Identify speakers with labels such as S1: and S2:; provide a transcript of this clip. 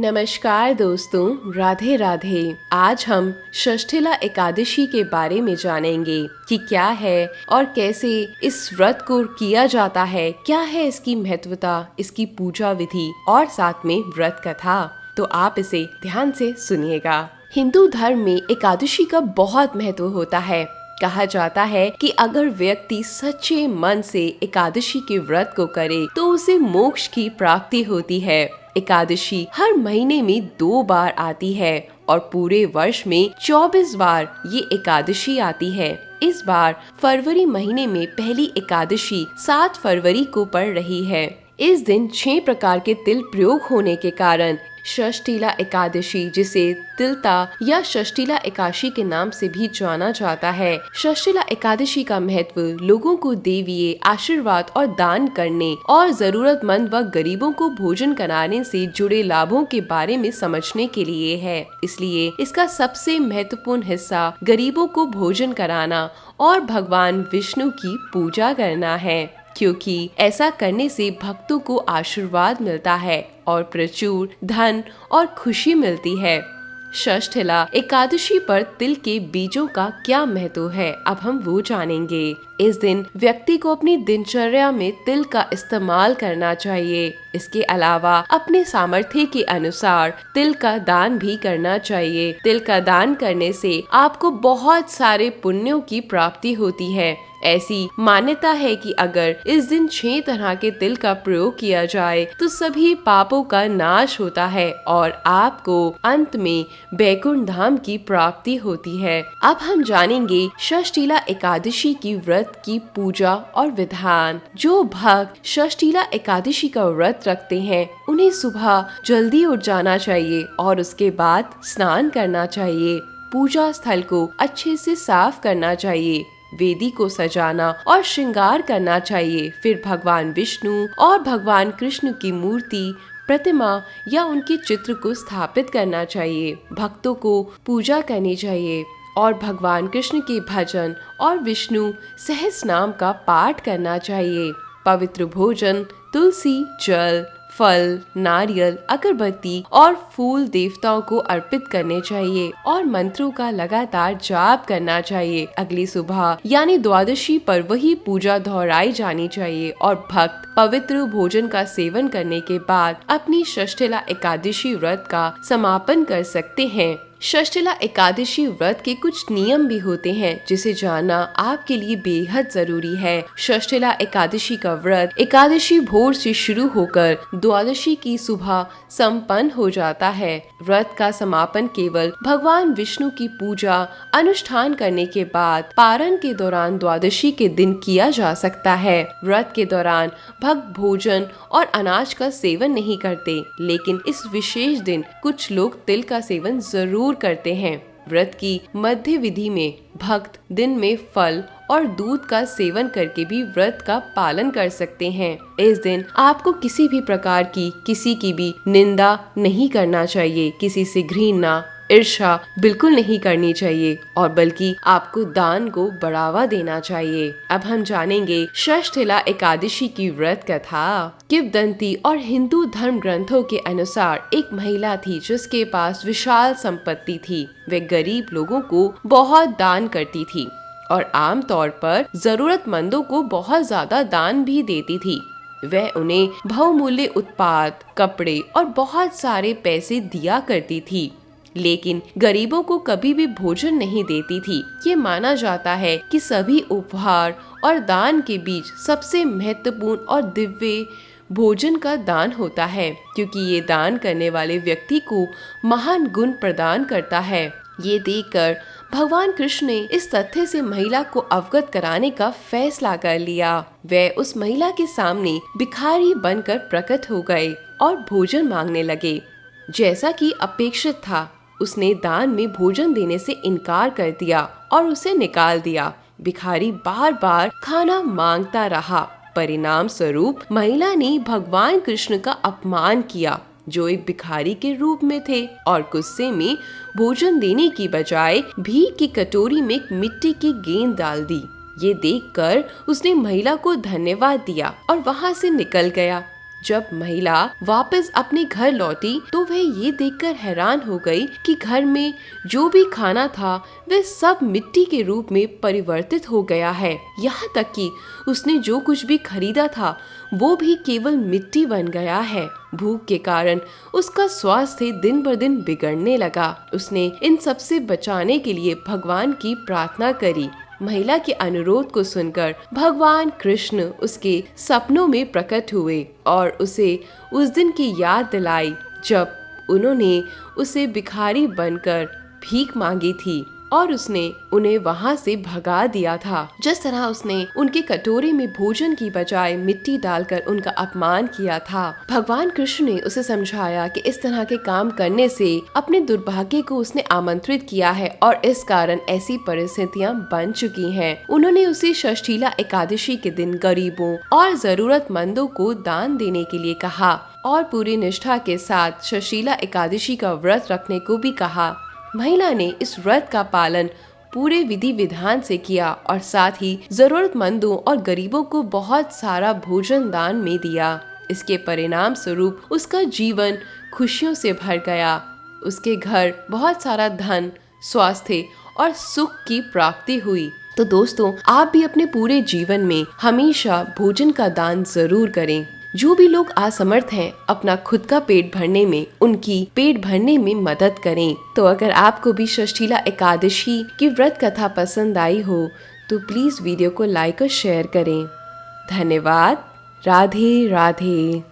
S1: नमस्कार दोस्तों, राधे राधे। आज हम षष्ठीला एकादशी के बारे में जानेंगे कि क्या है और कैसे इस व्रत को किया जाता है, क्या है इसकी महत्वता, इसकी पूजा विधि और साथ में व्रत कथा। तो आप इसे ध्यान से सुनिएगा। हिंदू धर्म में एकादशी का बहुत महत्व होता है। कहा जाता है कि अगर व्यक्ति सच्चे मन से एकादशी के व्रत को करे तो उसे मोक्ष की प्राप्ति होती है। एकादशी हर महीने में 2 बार आती है और पूरे वर्ष में 24 बार ये एकादशी आती है। इस बार फरवरी महीने में पहली एकादशी 7 फरवरी को पड़ रही है। इस दिन 6 प्रकार के तिल प्रयोग होने के कारण षष्ठीला एकादशी, जिसे तिलता या षष्ठीला एकादशी के नाम से भी जाना जाता है। षष्ठीला एकादशी का महत्व लोगों को देवीय आशीर्वाद और दान करने और जरूरतमंद व गरीबों को भोजन कराने से जुड़े लाभों के बारे में समझने के लिए है। इसलिए इसका सबसे महत्वपूर्ण हिस्सा गरीबों को भोजन कराना और भगवान विष्णु की पूजा करना है, क्योंकि ऐसा करने से भक्तों को आशीर्वाद मिलता है और प्रचुर धन और खुशी मिलती है। षष्ठीला एकादशी पर तिल के बीजों का क्या महत्व है, अब हम वो जानेंगे। इस दिन व्यक्ति को अपनी दिनचर्या में तिल का इस्तेमाल करना चाहिए। इसके अलावा अपने सामर्थ्य के अनुसार तिल का दान भी करना चाहिए। तिल का दान करने से आपको बहुत सारे पुण्यों की प्राप्ति होती है। ऐसी मान्यता है कि अगर इस दिन 6 तरह के तिल का प्रयोग किया जाए तो सभी पापों का नाश होता है और आपको अंत में बैकुंठ धाम की प्राप्ति होती है। अब हम जानेंगे षष्ठीला एकादशी की व्रत की पूजा और विधान। जो भक्त षष्ठीला एकादशी का व्रत रखते हैं उन्हें सुबह जल्दी उठ जाना चाहिए और उसके बाद स्नान करना चाहिए। पूजा स्थल को अच्छे से साफ करना चाहिए। वेदी को सजाना और श्रृंगार करना चाहिए। फिर भगवान विष्णु और भगवान कृष्ण की मूर्ति, प्रतिमा या उनके चित्र को स्थापित करना चाहिए। भक्तों को पूजा करनी चाहिए और भगवान कृष्ण के भजन और विष्णु सहस्र नाम का पाठ करना चाहिए। पवित्र भोजन, तुलसी, जल, फल, नारियल, अगरबत्ती और फूल देवताओं को अर्पित करने चाहिए और मंत्रों का लगातार जाप करना चाहिए। अगली सुबह यानी द्वादशी पर वही पूजा दोहराई जानी चाहिए और भक्त पवित्र भोजन का सेवन करने के बाद अपनी षष्ठीला एकादशी व्रत का समापन कर सकते हैं। षष्ठीला एकादशी व्रत के कुछ नियम भी होते हैं जिसे जानना आपके लिए बेहद जरूरी है। षष्ठीला एकादशी का व्रत एकादशी भोर से शुरू होकर द्वादशी की सुबह संपन्न हो जाता है। व्रत का समापन केवल भगवान विष्णु की पूजा अनुष्ठान करने के बाद पारण के दौरान द्वादशी के दिन किया जा सकता है। व्रत के दौरान भक्त भोजन और अनाज का सेवन नहीं करते, लेकिन इस विशेष दिन कुछ लोग तिल का सेवन जरूर करते हैं। व्रत की मध्य विधि में भक्त दिन में फल और दूध का सेवन करके भी व्रत का पालन कर सकते हैं। इस दिन आपको किसी भी प्रकार की किसी की भी निंदा नहीं करना चाहिए, किसी से घृणा, ईर्ष्या बिल्कुल नहीं करनी चाहिए और बल्कि आपको दान को बढ़ावा देना चाहिए। अब हम जानेंगे षष्ठीला एकादशी की व्रत कथा। किंवदंती और हिंदू धर्म ग्रंथों के अनुसार एक महिला थी जिसके पास विशाल संपत्ति थी। वे गरीब लोगों को बहुत दान करती थी और आमतौर पर जरूरतमंदों को बहुत ज्यादा दान भी देती थी। वह उन्हें बहुमूल्य उत्पाद, कपड़े और बहुत सारे पैसे दिया करती थी, लेकिन गरीबों को कभी भी भोजन नहीं देती थी। ये माना जाता है कि सभी उपहार और दान के बीच सबसे महत्वपूर्ण और दिव्य भोजन का दान होता है, क्योंकि ये दान करने वाले व्यक्ति को महान गुण प्रदान करता है। ये देखकर भगवान कृष्ण ने इस तथ्य से महिला को अवगत कराने का फैसला कर लिया। वे उस महिला के सामने भिखारी बनकर प्रकट हो गए और भोजन मांगने लगे। जैसा कि अपेक्षित था, उसने दान में भोजन देने से इनकार कर दिया और उसे निकाल दिया। भिखारी बार बार खाना मांगता रहा। परिणाम स्वरूप महिला ने भगवान कृष्ण का अपमान किया, जो एक भिखारी के रूप में थे, और गुस्से में भोजन देने की बजाय भीख की कटोरी में एक मिट्टी की गेंद डाल दी। ये देखकर उसने महिला को धन्यवाद दिया और वहाँ से निकल गया। जब महिला वापस अपने घर लौटी तो वह ये देखकर हैरान हो गई कि घर में जो भी खाना था वह सब मिट्टी के रूप में परिवर्तित हो गया है। यहाँ तक कि उसने जो कुछ भी खरीदा था वो भी केवल मिट्टी बन गया है। भूख के कारण उसका स्वास्थ्य दिन ब दिन बिगड़ने लगा। उसने इन सब से बचाने के लिए भगवान की प्रार्थना करी। महिला के अनुरोध को सुनकर भगवान कृष्ण उसके सपनों में प्रकट हुए और उसे उस दिन की याद दिलाई जब उन्होंने उसे भिखारी बनकर भीख मांगी थी और उसने उन्हें वहाँ से भगा दिया था। जिस तरह उसने उनके कटोरे में भोजन की बजाय मिट्टी डालकर उनका अपमान किया था, भगवान कृष्ण ने उसे समझाया कि इस तरह के काम करने से अपने दुर्भाग्य को उसने आमंत्रित किया है और इस कारण ऐसी परिस्थितियाँ बन चुकी हैं। उन्होंने उसे षष्ठीला एकादशी के दिन गरीबों और जरूरतमंदों को दान देने के लिए कहा और पूरी निष्ठा के साथ षष्ठीला एकादशी का व्रत रखने को भी कहा। महिला ने इस व्रत का पालन पूरे विधि विधान से किया और साथ ही जरूरतमंदों और गरीबों को बहुत सारा भोजन दान में दिया। इसके परिणाम स्वरूप उसका जीवन खुशियों से भर गया। उसके घर बहुत सारा धन, स्वास्थ्य और सुख की प्राप्ति हुई। तो दोस्तों, आप भी अपने पूरे जीवन में हमेशा भोजन का दान जरूर करें। जो भी लोग असमर्थ हैं, अपना खुद का पेट भरने में उनकी पेट भरने में मदद करें। तो अगर आपको भी षष्ठीला एकादशी की व्रत कथा पसंद आई हो तो प्लीज वीडियो को लाइक और शेयर करें। धन्यवाद। राधे राधे।